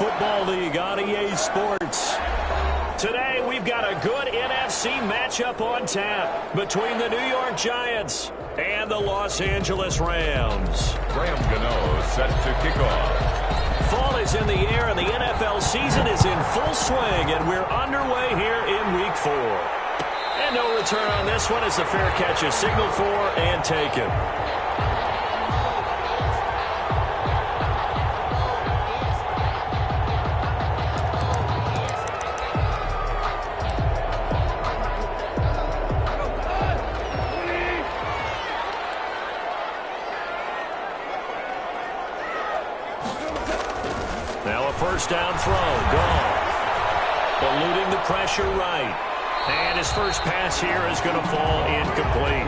Football League on EA Sports. Today, we've got a good NFC matchup on tap between the New York Giants and the Los Angeles Rams. Graham Gano set to kick off. Fall is in the air, and the NFL season is in full swing, and we're underway here in Week 4. And no return on this one as the fair catch is signaled for and taken. Now a first down throw. Gone. Eluding the pressure right. And his first pass here is going to fall incomplete.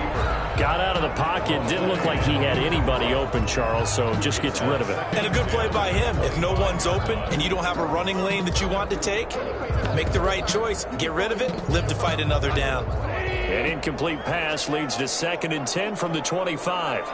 Got out of the pocket. Didn't look like he had anybody open, Charles, so just gets rid of it. And a good play by him. If no one's open and you don't have a running lane that you want to take, make the right choice. Get rid of it. Live to fight another down. An incomplete pass leads to 2nd and 10 from the 25.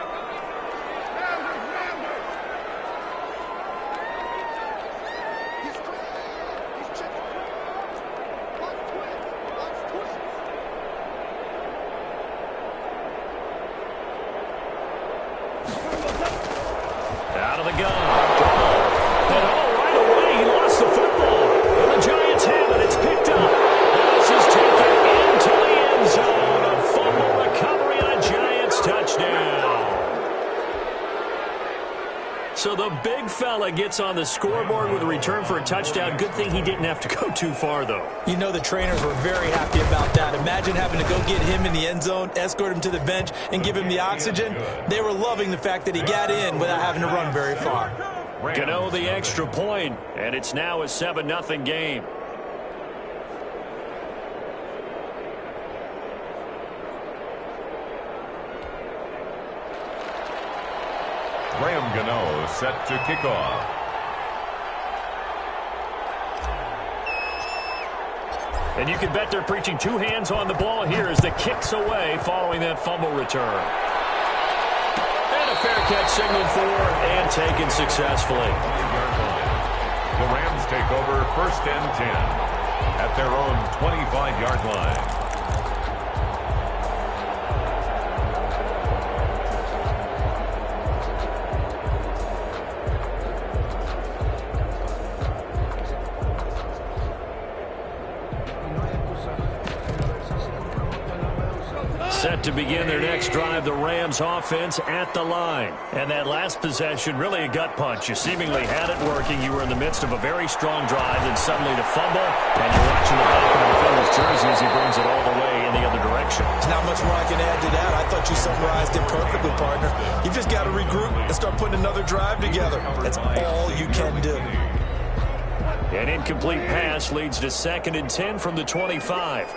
Out of the gun. And right away, he lost the football. And the Giants have it. It's picked up. This is taken into the end zone. A fumble recovery and a Giants touchdown. So the big fella gets on the scoreboard with a return for a touchdown. Good thing he didn't have to go too far, though. You know the trainers were very happy about that. Imagine having to go get him in the end zone, escort him to the bench, and give him the oxygen. They were loving the fact that he got in without having to run very far. Gano the extra point, and it's now a 7-0 game. Graham Gano set to kick off. And you can bet they're preaching two hands on the ball here as the kick's away following that fumble return. And a fair catch signaled for and taken successfully. The Rams take over 1st and 10 at their own 25-yard line. Set to begin their next drive, the Rams offense at the line. And that last possession, really a gut punch. You seemingly had it working. You were in the midst of a very strong drive, then suddenly the fumble, and you're watching the back of the defender's jersey as he brings it all the way in the other direction. There's not much more I can add to that. I thought you summarized it perfectly, partner. You've just got to regroup and start putting another drive together. That's all you can do. An incomplete pass leads to 2nd and 10 from the 25.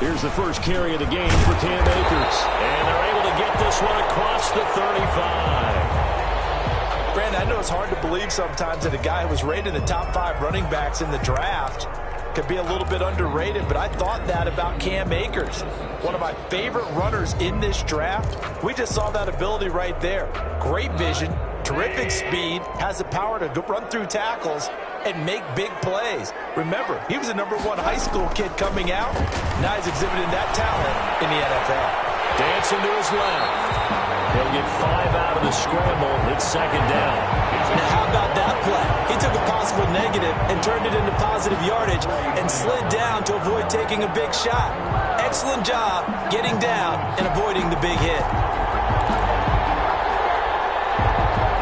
Here's the first carry of the game for Cam Akers. And they're able to get this one across the 35. Brandon, I know it's hard to believe sometimes that a guy who was rated in the top 5 running backs in the draft could be a little bit underrated, but I thought that about Cam Akers. One of my favorite runners in this draft. We just saw that ability right there. Great vision, terrific speed, has the power to run through tackles and make big plays. Remember, he was a #1 high school kid coming out. Now he's exhibiting that talent in the NFL. Dancing to his left. He'll get 5 out of the scramble. It's 2nd down. Now how about that play? He took a possible negative and turned it into positive yardage and slid down to avoid taking a big shot. Excellent job getting down and avoiding the big hit.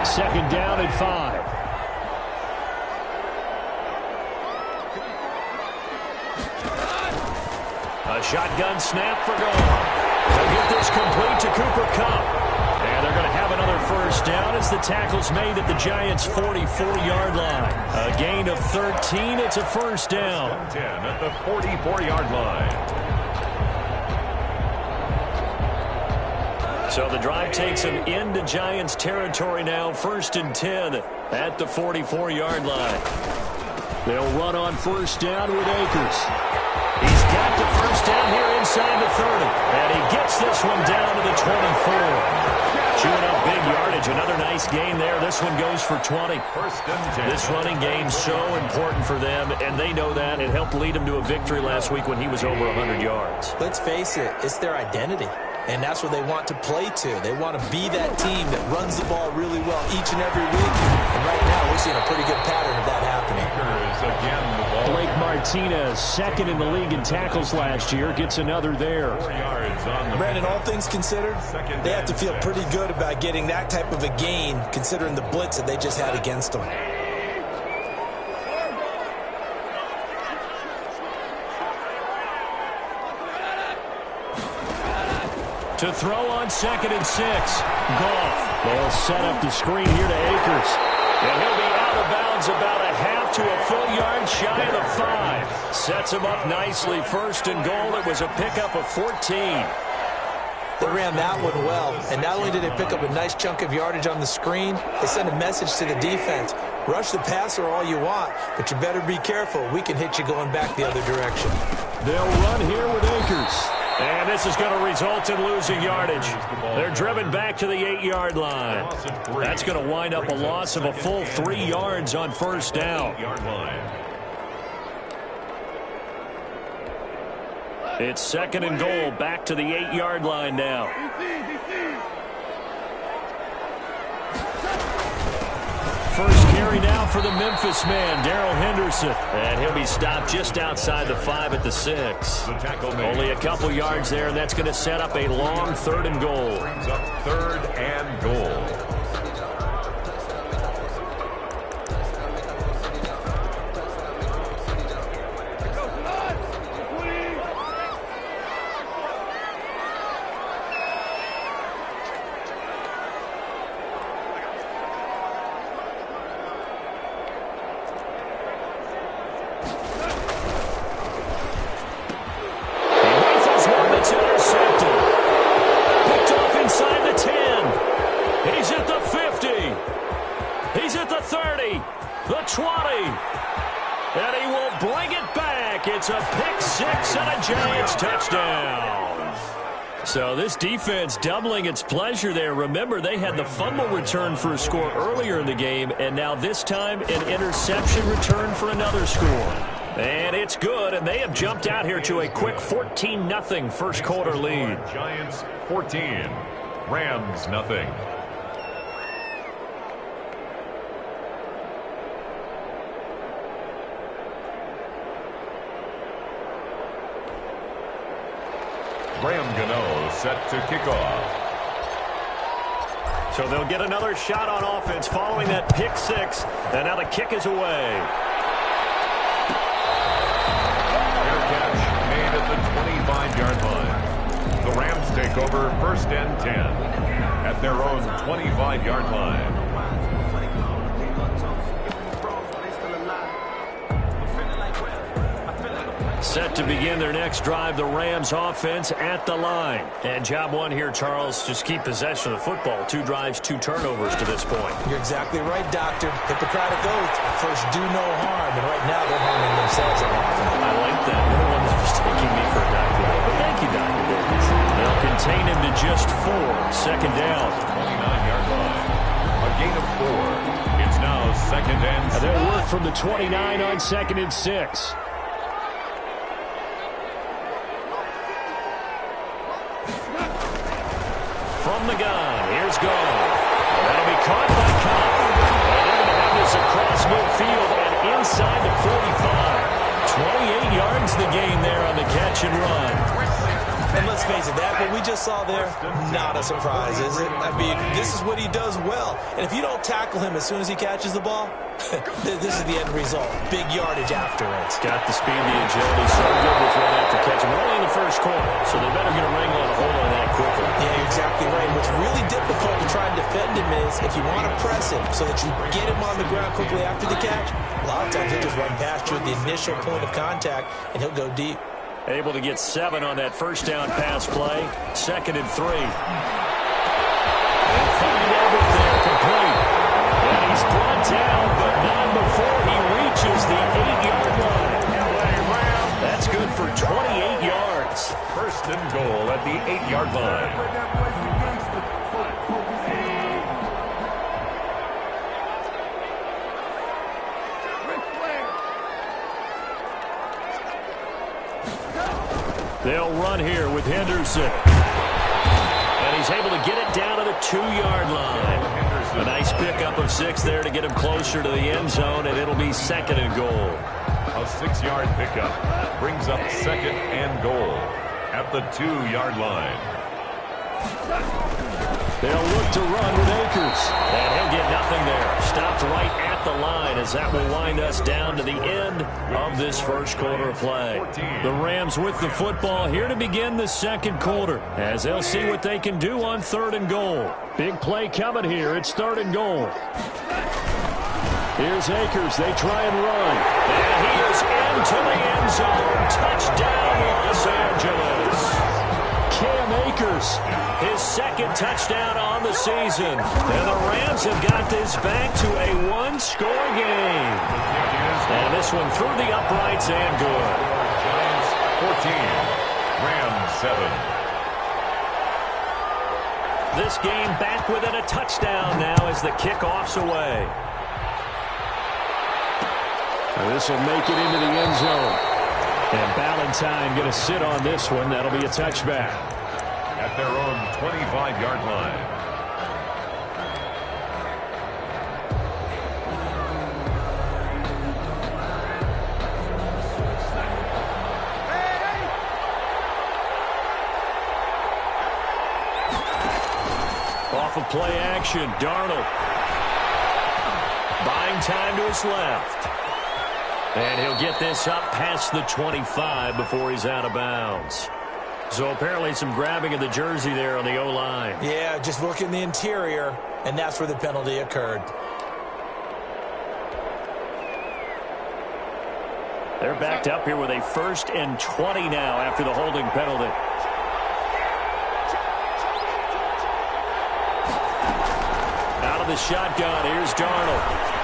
2nd down and 5. A shotgun snap for goal. They'll get this complete to Cooper Kupp. And they're going to have another first down as the tackle's made at the Giants' 44-yard line. A gain of 13. It's a first down. 10 at the 44-yard line. So the drive takes them into Giants territory now. 1st and 10 at the 44-yard line. They'll run on first down with Akers. He's got the first down here inside the 30. And he gets this one down to the 24. Chewing up big yardage. Another nice gain there. This one goes for 20. This running game so important for them, and they know that. It helped lead them to a victory last week when he was over 100 yards. Let's face it, it's their identity. And that's what they want to play to. They want to be that team that runs the ball really well each and every week. And right now, we're seeing a pretty good pattern of that happening. Blake Martinez, second in the league in tackles last year, gets another there. Brandon, all things considered, they have to feel pretty good about getting that type of a gain, considering the blitz that they just had against them. To throw on 2nd and 6. Goff. They'll set up the screen here to Akers. And he'll be out of bounds about a half to a full yard shy of the 5. Sets him up nicely. 1st and goal. It was a pickup of 14. They ran that one well. And not only did they pick up a nice chunk of yardage on the screen, they sent a message to the defense. Rush the passer all you want, but you better be careful. We can hit you going back the other direction. They'll run here with Akers. And this is going to result in losing yardage. They're driven back to the 8-yard line. That's going to wind up a loss of a full 3 yards on 1st down. It's 2nd and goal, back to the 8-yard line now. First carry now for the Memphis man, Darrell Henderson. And he'll be stopped just outside the 5 at the 6. Only a couple yards there, and that's going to set up a long 3rd and goal. Brings up 3rd and goal. It's a pick 6 and a Giants touchdown. So this defense doubling its pleasure there. Remember, they had the fumble return for a score earlier in the game, and now this time an interception return for another score. And it's good, and they have jumped out here to a quick 14-0 first quarter lead. Giants 14, Rams nothing. Graham Gano set to kick off. So they'll get another shot on offense following that pick 6. And now the kick is away. Fair catch made at the 25-yard line. The Rams take over 1st and 10 at their own 25-yard line. Set to begin their next drive, the Rams offense at the line. And job one here, Charles, just keep possession of the football. 2 drives, 2 turnovers to this point. You're exactly right, Doctor. Hippocratic oath. First, do no harm. And right now, they're harming themselves a lot. I like that. No one is mistaking me for a doctor. But thank you, Dr. Davis. They'll contain him to just 4. 2nd down. 29-yard line. A gain of 4. It's now 2nd and 6. They'll work from the 29 on 2nd and 6. From the gun, here's Goff. That'll be caught by Cobb. And they're going to have this across midfield and inside the 45. 28 yards the gain there on the catch and run. And let's face it, that what we just saw there, not a surprise, is it? I mean, this is what he does well. And if you don't tackle him as soon as he catches the ball, this is the end result. Big yardage after it. Got the speed, the agility, so good with run after catch. We're only in the first quarter, so they better get a wrangle and a hold on that quickly. Yeah, you're exactly right. What's really difficult to try and defend him is if you want to press him so that you get him on the ground quickly after the catch, a lot of times he'll just run past you at the initial point of contact, and he'll go deep. Able to get 7 on that first down pass play. 2nd and 3. And find Everett there complete. And he's brought down, but not before he reaches the 8-yard line. That's good for 28 yards. They'll run here with Henderson. And he's able to get it down to the 2-yard line. A nice pickup of 6 there to get him closer to the end zone, and it'll be 2nd and goal. A 6-yard pickup brings up 2nd and goal at the 2-yard line. They'll look to run with Akers. And he'll get nothing there. Stopped right at the line as that will wind us down to the end of this first quarter of play. The Rams with the football here to begin the second quarter as they'll see what they can do on 3rd and goal. Big play coming here. It's 3rd and goal. Here's Akers. They try and run. And he is into the end zone. Touchdown, Los Angeles. Cam Akers, his 2nd touchdown on the season. And the Rams have got this back to a 1-score game. And this one through the uprights and good. Giants 14, Rams 7. This game back within a touchdown now as the kickoff's away. And this will make it into the end zone. And Ballantyne going to sit on this one. That'll be a touchback. At their own 25-yard line. Off of play action, Darnold. Buying time to his left. And he'll get this up past the 25 before he's out of bounds. So apparently some grabbing of the jersey there on the O-line. Yeah, just look in the interior, and that's where the penalty occurred. They're backed up here with a 1st and 20 now after the holding penalty. Out of the shotgun, here's Darnold.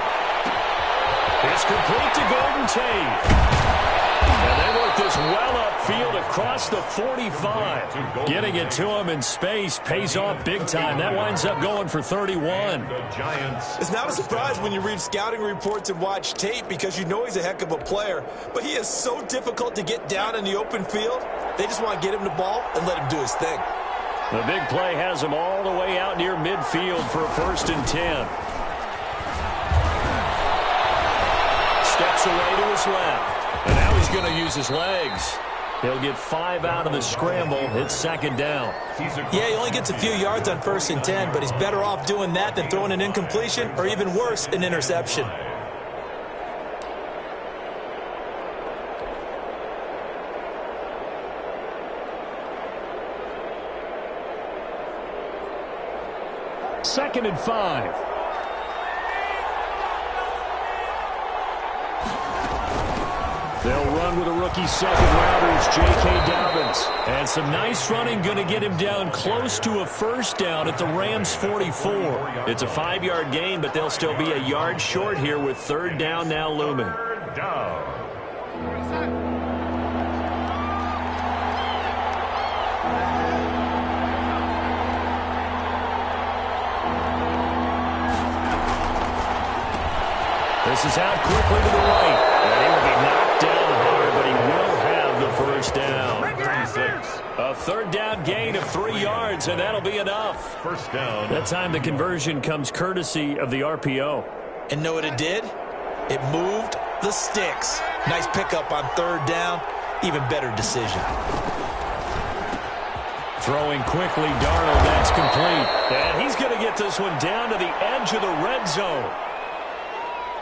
It's complete to Golden Tate. And they work this well upfield across the 45. Getting it to him in space pays off big time. That winds up going for 31. It's not a surprise when you read scouting reports and watch tape because you know he's a heck of a player. But he is so difficult to get down in the open field. They just want to get him the ball and let him do his thing. The big play has him all the way out near midfield for a 1st and 10. Steps away to his left. And now he's going to use his legs. He'll get 5 out of the scramble. It's 2nd down. Yeah, he only gets a few yards on 1st and 10, but he's better off doing that than throwing an incompletion or even worse, an interception. Second and 5. They'll run with a rookie 2nd-rounder, J.K. Dobbins. And some nice running going to get him down close to a 1st down at the Rams' 44. It's a 5-yard gain, but they'll still be a yard short here with 3rd down now looming. 3rd down. This is out quickly to the right. And he will be knocked down hard, but he will have the 1st down. 36. A 3rd down gain of 3 yards, and that'll be enough. 1st down. That time the conversion comes courtesy of the RPO. And know what it did? It moved the sticks. Nice pickup on 3rd down. Even better decision. Throwing quickly, Darnold, that's complete. And he's going to get this one down to the edge of the red zone.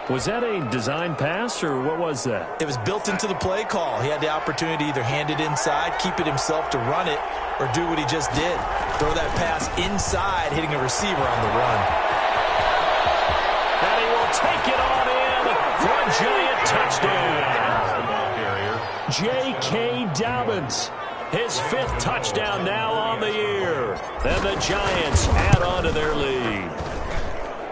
Was that a design pass, or what was that? It was built into the play call. He had the opportunity to either hand it inside, keep it himself to run it, or do what he just did. Throw that pass inside, hitting a receiver on the run. And he will take it on in for a giant touchdown. J.K. Dobbins, his 5th touchdown now on the year. And the Giants add on to their lead.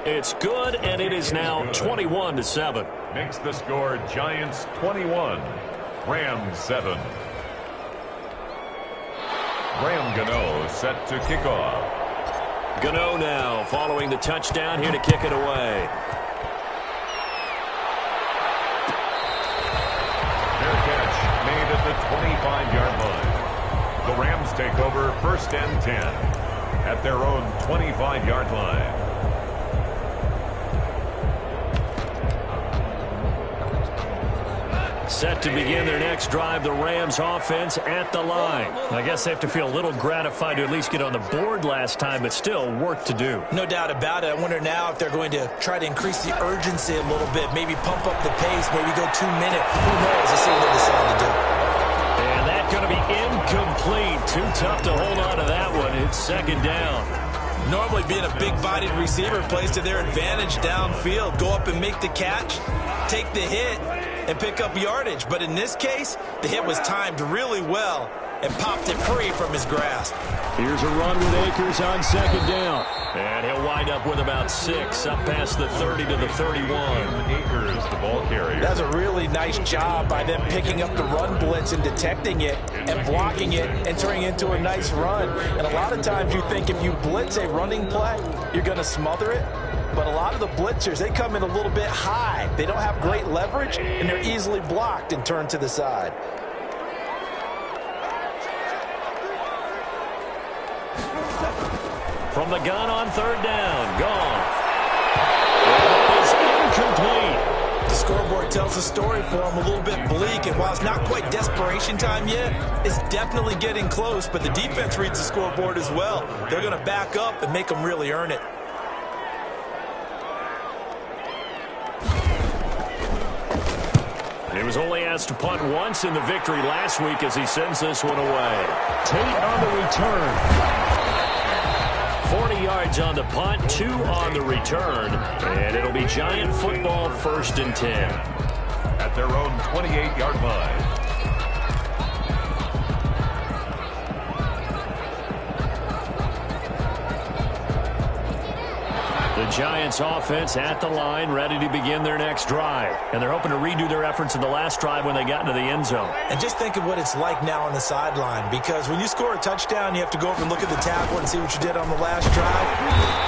It's good, and it is now 21-7. Makes the score Giants 21, Rams 7. Graham Gano set to kick off. Gano now following the touchdown here to kick it away. Fair catch made at the 25-yard line. take over 1st and 10 at their own 25-yard line. Set to begin their next drive, the Rams offense at the line. I guess they have to feel a little gratified to at least get on the board last time, but still work to do. No doubt about it. I wonder now if they're going to try to increase the urgency a little bit, maybe pump up the pace, maybe go 2 minutes. Who knows? Let's see what they decide to do. And that's going to be incomplete. Too tough to hold on to that one. It's 2nd down. Normally being a big-bodied receiver plays to their advantage downfield. Go up and make the catch, take the hit, and pick up yardage. But in this case, the hit was timed really well and popped it free from his grasp. Here's a run with Akers on 2nd down. And he'll wind up with about 6, up past the 30 to the 31. Akers, the ball carrier. That's a really nice job by them picking up the run blitz and detecting it and blocking it and turning it into a nice run. And a lot of times you think if you blitz a running play, you're going to smother it. But a lot of the blitzers, they come in a little bit high. They don't have great leverage, and they're easily blocked and turned to the side. From the gun on 3rd down, gone. It is incomplete. The scoreboard tells the story for them a little bit bleak, and while it's not quite desperation time yet, it's definitely getting close, but the defense reads the scoreboard as well. They're going to back up and make them really earn it. He was only asked to punt once in the victory last week as he sends this one away. Tate on the return. 40 yards on the punt, 2 on the return, and it'll be Giant football 1st and 10. At their own 28-yard line. The Giants offense at the line, ready to begin their next drive. And they're hoping to redo their efforts in the last drive when they got into the end zone. And just think of what it's like now on the sideline, because when you score a touchdown, you have to go over and look at the tackle and see what you did on the last drive.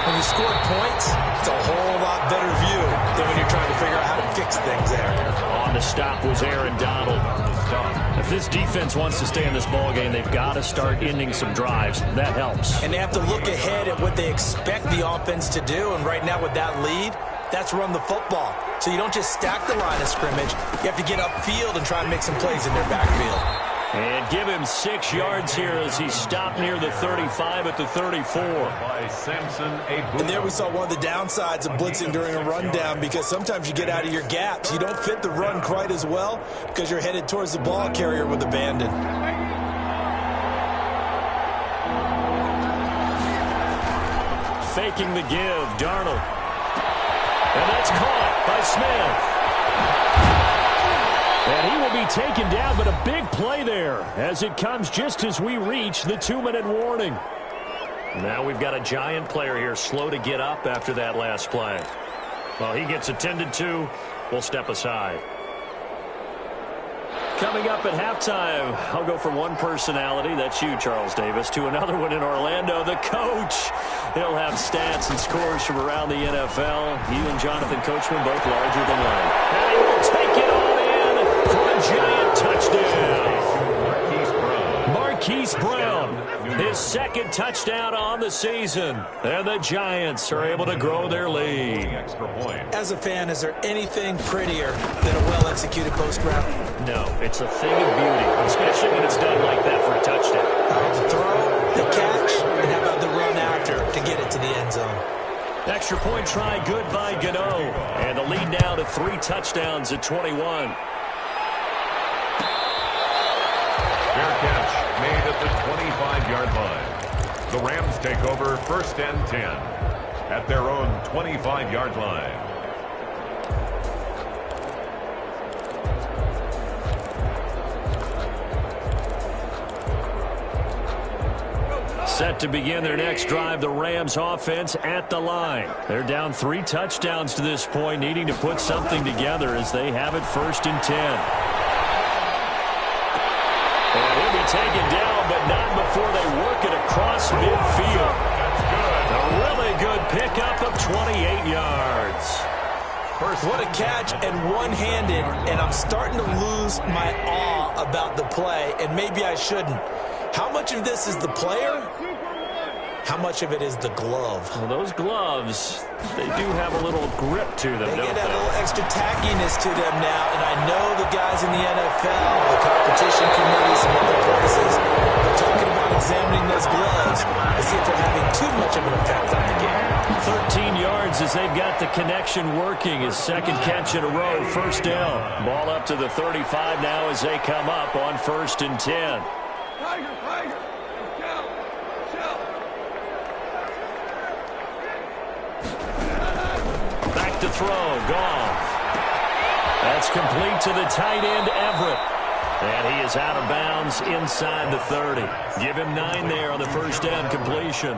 When you score points, it's a whole lot better view than when you're trying to figure out how to fix things there. On the stop was Aaron Donald. If this defense wants to stay in this ballgame, they've got to start ending some drives. That helps. And they have to look ahead at what they expect the offense to do. And right now with that lead, that's run the football. So you don't just stack the line of scrimmage. You have to get upfield and try and make some plays in their backfield. And give him 6 yards here as he stopped near the 35 at the 34. By Samson Abu. And there we saw one of the downsides of blitzing during a rundown, because sometimes you get out of your gaps. You don't fit the run quite as well because you're headed towards the ball carrier with abandon. Faking the give, Darnold. And that's caught by Smith. And he will be taken down, but a big play there as it comes just as we reach the 2-minute warning. Now we've got a Giant player here slow to get up after that last play. Well, he gets attended to. We'll step aside. Coming up at halftime, I'll go from one personality, that's you, Charles Davis, to another one in Orlando, the coach. He'll have stats and scores from around the NFL. He and Jonathan Coachman both larger than life. And he will take it all in for a Giant touchdown. Marquise Brown, his 2nd touchdown on the season. And the Giants are able to grow their lead. Extra point. As a fan, is there anything prettier than a well-executed post route? No, it's a thing of beauty, especially when it's done like that for a touchdown. The throw, the catch, and how about the run after to get it to the end zone? Extra point try good by Gano. And the lead now to 3 touchdowns at 21. Fair catch made at the 25-yard line. The Rams take over 1st and 10 at their own 25-yard line. Set to begin their next drive, the Rams offense at the line. They're down 3 touchdowns to this point, needing to put something together as they have it 1st and 10. And he'll be taken down, but not before they work it across midfield. A really good pickup of 28 yards. What a catch, and one-handed, and I'm starting to lose my awe about the play, and maybe I shouldn't. How much of this is the player? How much of it is the glove? Well, those gloves, they do have a little grip to them, They don't get a they? little extra tackiness to them now, and I know the guys in the NFL, the competition committees, and other places, they're talking about examining those gloves to see if they're having too much of an effect on the game. 13 yards as they've got the connection working. His second catch in a row, first down. Ball up to the 35 now as they come up on 1st and 10. Back to throw, Goff. That's complete to the tight end, Everett. And he is out of bounds inside the 30. Give him 9 there on the first down completion.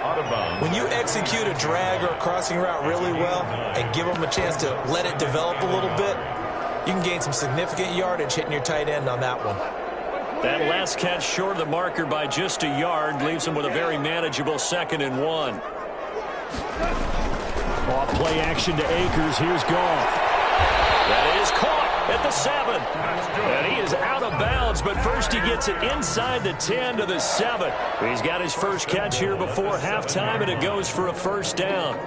Out of bounds. When you execute a drag or a crossing route really well and give them a chance to let it develop a little bit, you can gain some significant yardage hitting your tight end on that one. That last catch short of the marker by just a yard leaves him with a very manageable 2nd and 1. Off play action to Akers. Here's Goff. That is caught at the 7. And he is out of bounds, but first he gets it inside the 10 to the 7. He's got his first catch here before halftime, and it goes for a first down.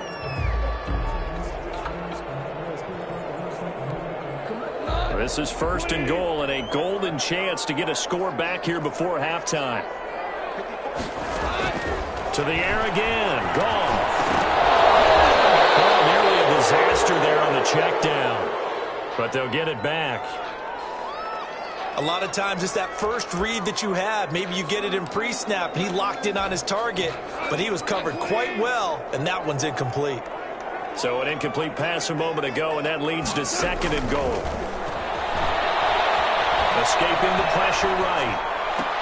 This is 1st and goal and a golden chance to get a score back here before halftime. To the air again. Goff. Oh, nearly a disaster there on the check down. But they'll get it back. A lot of times it's that first read that you have. Maybe you get it in pre-snap and he locked in on his target, but he was covered quite well, and that one's incomplete. So an incomplete pass a moment ago, and that leads to 2nd and goal. Escaping the pressure right.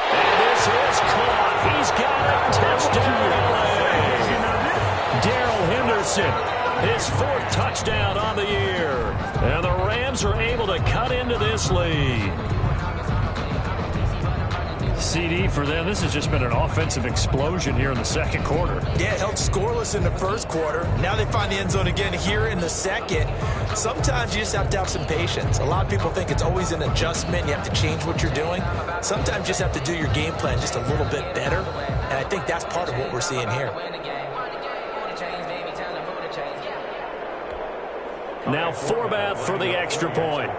And this is caught. He's got it. Touchdown, LA. Darrell Henderson, his 4th touchdown on the year. And the Rams are able to cut into this lead. CD for them. This has just been an offensive explosion here in the 2nd quarter. Yeah, held scoreless in the 1st quarter. Now they find the end zone again here in the 2nd. Sometimes you just have to have some patience. A lot of people think it's always an adjustment. You have to change what you're doing. Sometimes you just have to do your game plan just a little bit better. And I think that's part of what we're seeing here. Now Forbath for the extra point.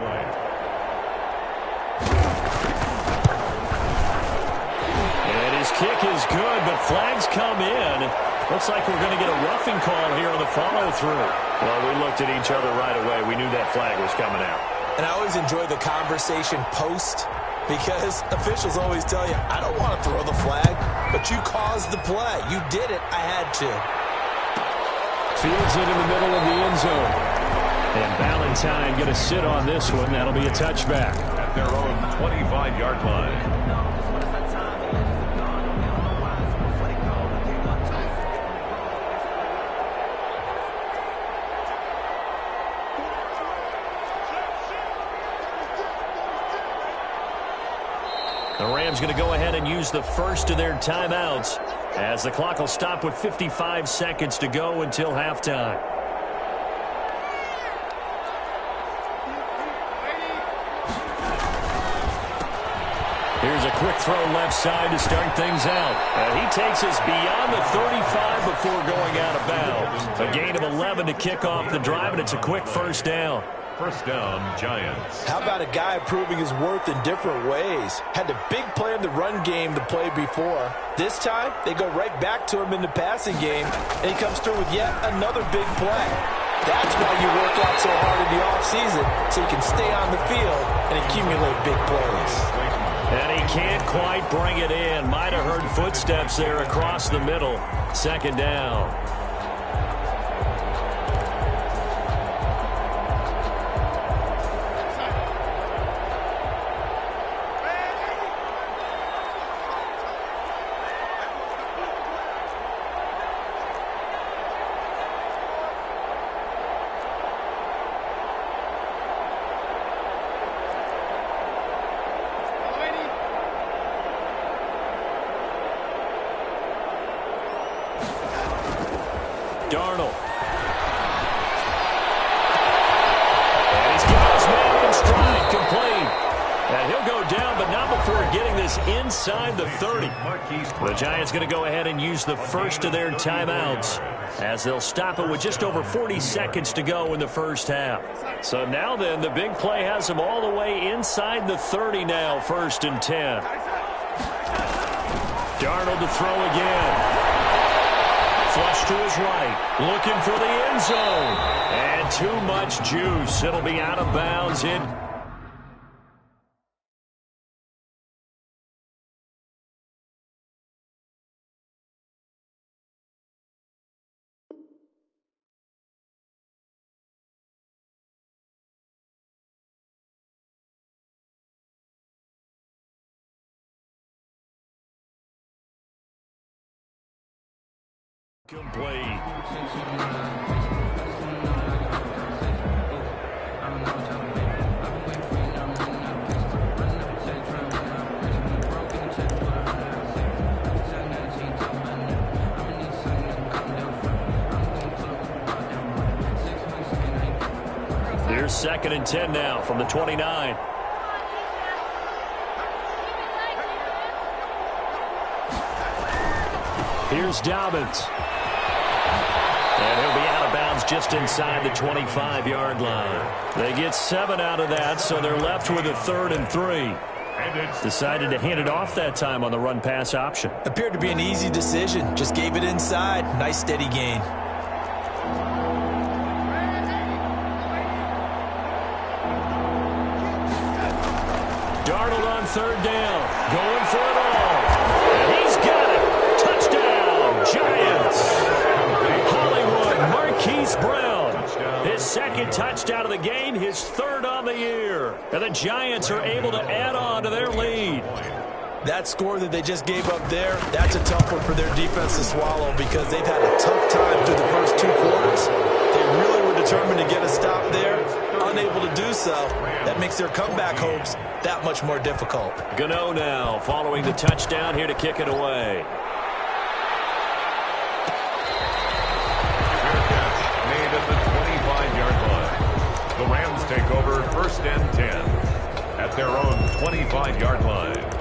And his kick is good, but flags come in. Looks like we're going to get a roughing call here on the follow-through. Well, we looked at each other right away. We knew that flag was coming out. And I always enjoy the conversation post because officials always tell you, I don't want to throw the flag, but you caused the play. You did it. I had to. Fields it in the middle of the end zone. And Valentine going to sit on this one. That'll be a touchback. At their own 25-yard line. The Rams going to go ahead and use the first of their timeouts as the clock will stop with 55 seconds to go until halftime. Here's a quick throw left side to start things out. And he takes us beyond the 35 before going out of bounds. A gain of 11 to kick off the drive, and it's a quick first down. First down, Giants. How about a guy proving his worth in different ways? Had a big play in the run game to play before. This time, they go right back to him in the passing game, and he comes through with yet another big play. That's why you work out so hard in the offseason, so you can stay on the field and accumulate big plays. And he can't quite bring it in. Might have heard footsteps there across the middle. Second down. is inside the 30. The Giants going to go ahead and use the first of their timeouts as they'll stop it with just over 40 seconds to go in the first half. So now then, the big play has them all the way inside the 30 now, 1st and 10. Darnold to throw again. Flush to his right, looking for the end zone. And too much juice. It'll be out of bounds in. Complete. Here's 2nd and 10 now from the 29. Here's Dobbins. And he'll be out of bounds just inside the 25-yard line. They get 7 out of that, so they're left with a 3rd and 3. Decided to hand it off that time on the run-pass option. Appeared to be an easy decision. Just gave it inside. Nice, steady gain. Darnold on 3rd down. Going for it all. And he's got it. Touchdown, Giants. Hollywood, Marquise Brown. His 2nd touchdown of the game, his 3rd on the year. And the Giants are able to add on to their lead. That score that they just gave up there, that's a tough one for their defense to swallow because they've had a tough time through the first 2 quarters. They really were determined to get a stop there, unable to do so. That makes their comeback hopes that much more difficult. Gano now following the touchdown here to kick it away. Made at the 25-yard line. The Rams take over 1st and 10 at their own 25-yard line.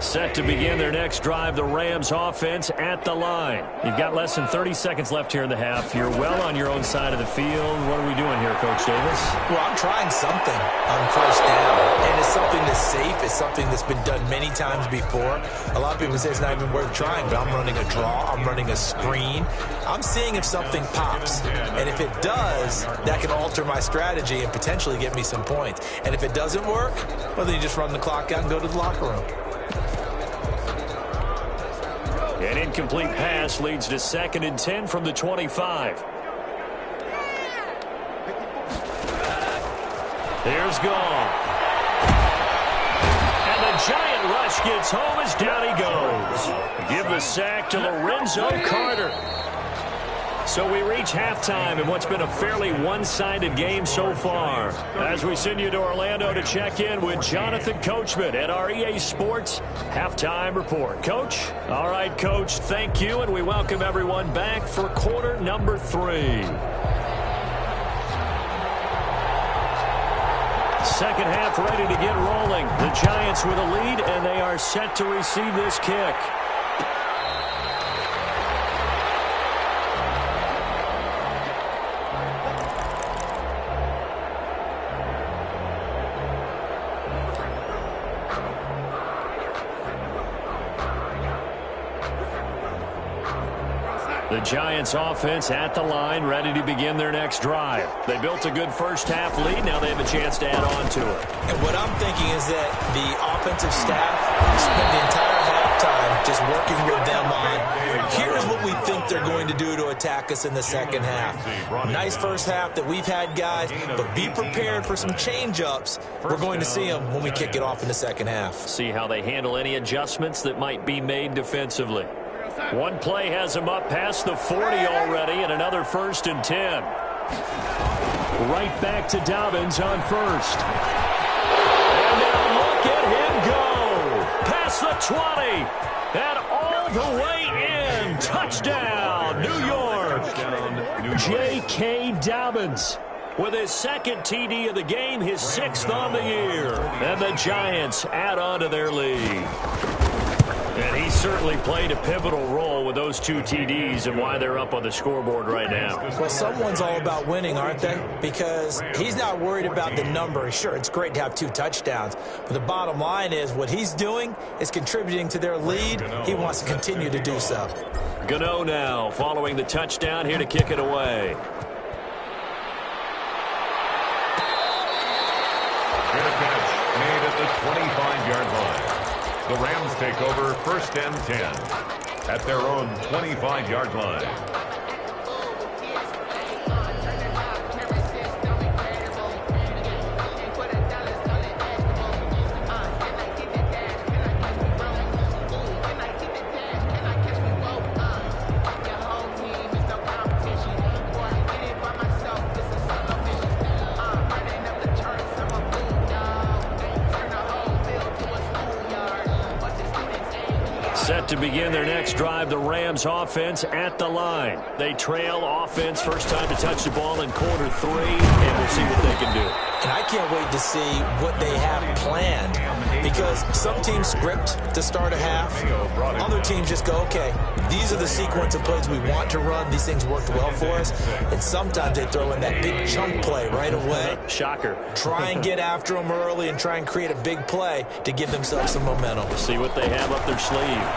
Set to begin their next drive, the Rams offense at the line. You've got less than 30 seconds left here in the half. You're well on your own side of the field. What are we doing here, Coach Davis? Well, I'm trying something on 1st down, and it's something that's safe. It's something that's been done many times before. A lot of people say it's not even worth trying, but I'm running a draw. I'm running a screen. I'm seeing if something pops, and if it does, that can alter my strategy and potentially get me some points. And if it doesn't work, well, then you just run the clock out and go to the locker room. An incomplete pass leads to 2nd and 10 from the 25. Here's Gall. And the giant rush gets home as down he goes. Give the sack to Lorenzo Carter. So we reach halftime in what's been a fairly one-sided game so far. As we send you to Orlando to check in with Jonathan Coachman at our EA Sports Halftime Report. Coach? All right, Coach, thank you, and we welcome everyone back for quarter number 3. Second half ready to get rolling. The Giants with a lead, and they are set to receive this kick. The Giants offense at the line, ready to begin their next drive. They built a good first half lead. Now they have a chance to add on to it. And what I'm thinking is that the offensive staff spent the entire halftime just working with them on, here's what we think they're going to do to attack us in the second half. Nice first half that we've had, guys, but be prepared for some change-ups. We're going to see them when we kick it off in the second half. See how they handle any adjustments that might be made defensively. One play has them up past the 40 already, and another 1st and 10. Right back to Dobbins on 1st. And now look at him go. Past the 20. And all the way in. Touchdown, New York. J.K. Dobbins. with his second TD of the game, his 6th on the year. And the Giants add on to their lead. And he certainly played a pivotal role with those 2 TDs and why they're up on the scoreboard right now. Well, someone's all about winning, aren't they? Because he's not worried about the number. Sure, it's great to have 2 touchdowns. But the bottom line is what he's doing is contributing to their lead. He wants to continue to do so. Gano now following the touchdown here to kick it away. Good catch made at the 25-yard line. The Rams take over 1st and 10 at their own 25-yard line. Set to begin their next drive, the Rams offense at the line. They trail offense, first time to touch the ball in quarter 3, and we'll see what they can do. And I can't wait to see what they have planned, because some teams script to start a half. Other teams just go, okay, these are the sequence of plays we want to run. These things worked well for us. And sometimes they throw in that big chunk play right away. Shocker. Try and get after them early and try and create a big play to give themselves some momentum. See what they have up their sleeve.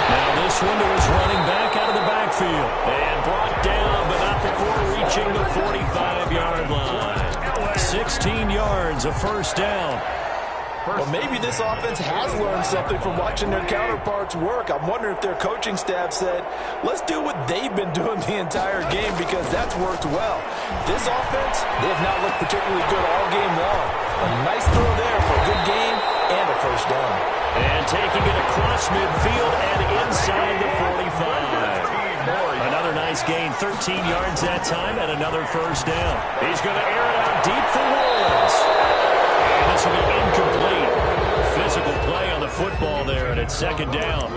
Now this one to his running back out of the backfield. And brought down, but not before reaching the 45-yard line. 16 yards, a first down. Well, maybe this offense has learned something from watching their counterparts work. I'm wondering if their coaching staff said, let's do what they've been doing the entire game, because that's worked well. This offense, they have not looked particularly good all game long. A nice throw there for a good gain and a first down. And taking it across midfield and inside the 45. Another nice gain, 13 yards that time, and another first down. He's going to air it out deep for Woods. And this will be incomplete. Physical play on the football there, and it's second down.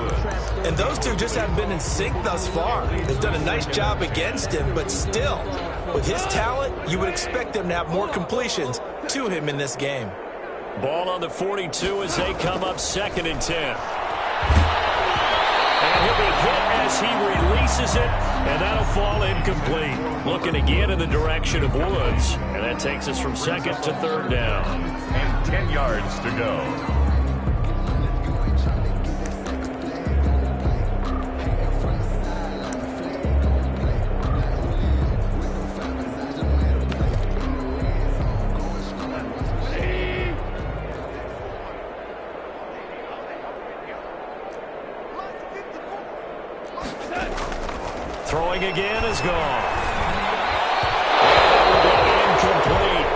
And those two just haven't been in sync thus far. They've done a nice job against him, but still, with his talent, you would expect them to have more completions to him in this game. Ball on the 42 as they come up 2nd and 10. And he'll be hit as he releases it, and that'll fall incomplete. Looking again in the direction of Woods, and that takes us from 2nd to 3rd down. And 10 yards to go. Throwing again is gone. Incomplete.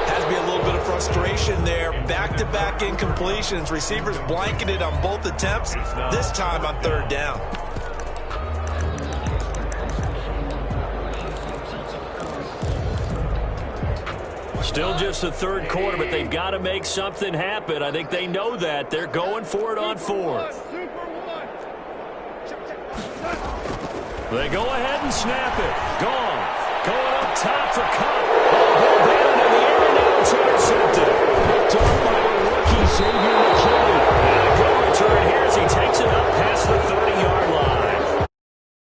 Has to be a little bit of frustration there. Back-to-back incompletions. Receivers blanketed on both attempts, this time on 3rd down. Still just the 3rd quarter, but they've got to make something happen. I think they know that. They're going for it on 4th. They go ahead and snap it. Gone. Going up top for Cup. Ball down in the air, now it's intercepted. Picked up by the rookie Xavier McKinney.